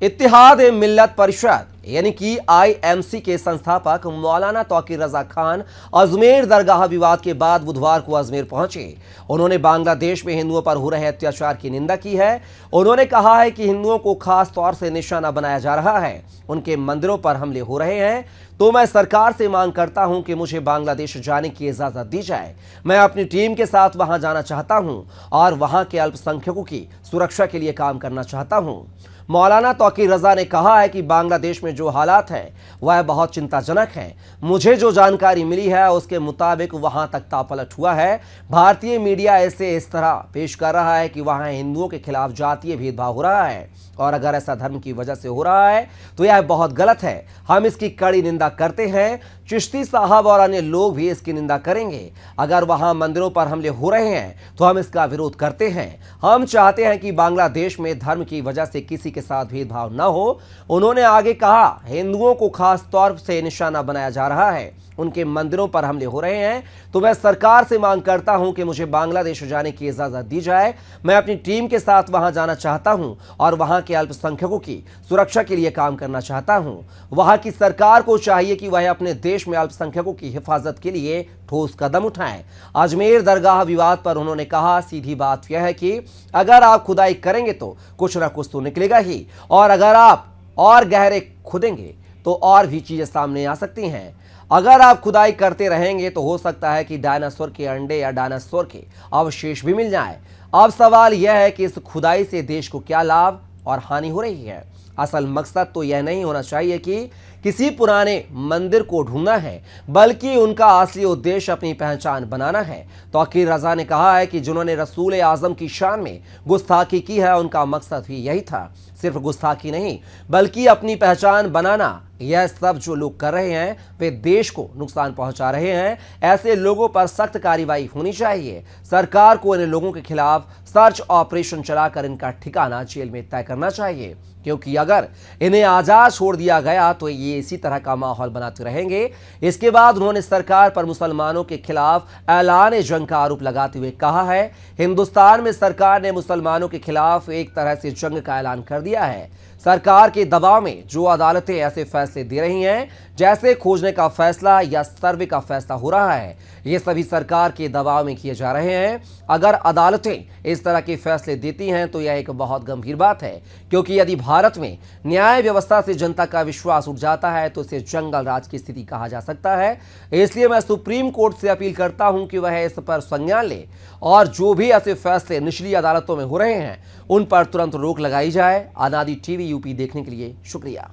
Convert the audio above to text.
इत्तेहाद मिल्लत परिषद यानी कि आईएमसी के संस्थापक मौलाना तौकीर रजा खान अजमेर दरगाह विवाद के बाद बुधवार को अजमेर पहुंचे। उन्होंने बांग्लादेश में हिंदुओं पर हो रहे अत्याचार की निंदा की है। उन्होंने कहा है कि हिंदुओं को खास तौर से निशाना बनाया जा रहा है, उनके मंदिरों पर हमले हो रहे हैं। तो मैं सरकार से मांग करता हूं कि मुझे बांग्लादेश जाने की इजाजत दी जाए। मैं अपनी टीम के साथ वहां जाना चाहता हूं और वहां के अल्पसंख्यकों की सुरक्षा के लिए काम करना चाहता हूं। मौलाना तौकीर रजा ने कहा है कि बांग्लादेश में जो हालात हैं वह बहुत चिंताजनक हैं। मुझे जो जानकारी मिली है उसके मुताबिक वहां तख्तापलट हुआ है। भारतीय मीडिया इसे इस तरह पेश कर रहा है कि वहां हिंदुओं के खिलाफ जातीय भेदभाव हो रहा है और अगर ऐसा धर्म की वजह से हो रहा है तो यह बहुत गलत है। हम इसकी कड़ी निंदा करते हैं। चिश्ती साहब और अन्य लोग भी इसकी निंदा करेंगे। अगर वहां मंदिरों पर हमले हो रहे हैं तो हम इसका विरोध करते हैं। हम चाहते हैं कि बांग्लादेश में धर्म की वजह से किसी के साथ भेदभाव न हो। उन्होंने आगे कहा, हिंदुओं को खास तौर से निशाना बनाया जा रहा है, उनके मंदिरों पर हमले हो रहे हैं। तो मैं सरकार से मांग करता हूं कि मुझे बांग्लादेश जाने की इजाजत दी जाए। मैं अपनी टीम के साथ वहां जाना चाहता हूं और वहां के अल्पसंख्यकों की सुरक्षा के लिए काम करना चाहता हूं। वहां की सरकार को चाहिए कि वह अपने देश में अल्पसंख्यकों की हिफाजत के लिए ठोस कदम उठाएं। अजमेर दरगाह विवाद पर उन्होंने कहा, सीधी बात यह है कि अगर आप खुदाई करेंगे तो कुछ ना कुछ तो निकलेगा ही, और अगर आप और गहरे खुदेंगे तो और भी चीजें सामने आ सकती हैं। अगर आप खुदाई करते रहेंगे तो हो सकता है कि डायनासोर के अंडे या डायनासोर के अवशेष भी मिल जाएं। अब सवाल यह है कि इस खुदाई से देश को क्या लाभ और हानि हो रही है। असल मकसद तो यह नहीं होना चाहिए कि किसी पुराने मंदिर को ढूंढना है, बल्कि उनका असली उद्देश्य अपनी पहचान बनाना है। तौकीर रजा ने कहा है कि जिन्होंने रसूल आजम की शान में गुस्ताखी की है उनका मकसद भी यही था। सिर्फ गुस्ताखी नहीं बल्कि अपनी पहचान बनाना। यह सब जो लोग कर रहे हैं वे देश को नुकसान पहुंचा रहे हैं। ऐसे लोगों पर सख्त कार्रवाई होनी चाहिए। सरकार को इन लोगों के खिलाफ सर्च ऑपरेशन चलाकर इनका ठिकाना जेल में तय करना चाहिए, क्योंकि अगर इन्हें आजाद छोड़ दिया गया तो ये इसी तरह का माहौल बनाते रहेंगे। इसके बाद उन्होंने सरकार पर मुसलमानों के खिलाफ ऐलान जंग का आरोप लगाते हुए कहा है, हिंदुस्तान में सरकार ने मुसलमानों के खिलाफ एक तरह से जंग का ऐलान कर दिया है। सरकार के दबाव में जो अदालतें ऐसे फैसले दे रही हैं, जैसे खोजने का फैसला या सर्वे का फैसला हो रहा है, ये सभी सरकार के दबाव में किए जा रहे हैं। अगर अदालतें इस तरह के फैसले देती हैं तो यह एक बहुत गंभीर बात है, क्योंकि यदि भारत में न्याय व्यवस्था से जनता का विश्वास उठ जाता है तो इसे जंगल राज की स्थिति कहा जा सकता है। इसलिए मैं सुप्रीम कोर्ट से अपील करता हूं कि वह इस पर संज्ञान ले और जो भी ऐसे फैसले निचली अदालतों में हो रहे हैं उन पर तुरंत रोक लगाई जाए। अनादि टीवी यूपी देखने के लिए शुक्रिया।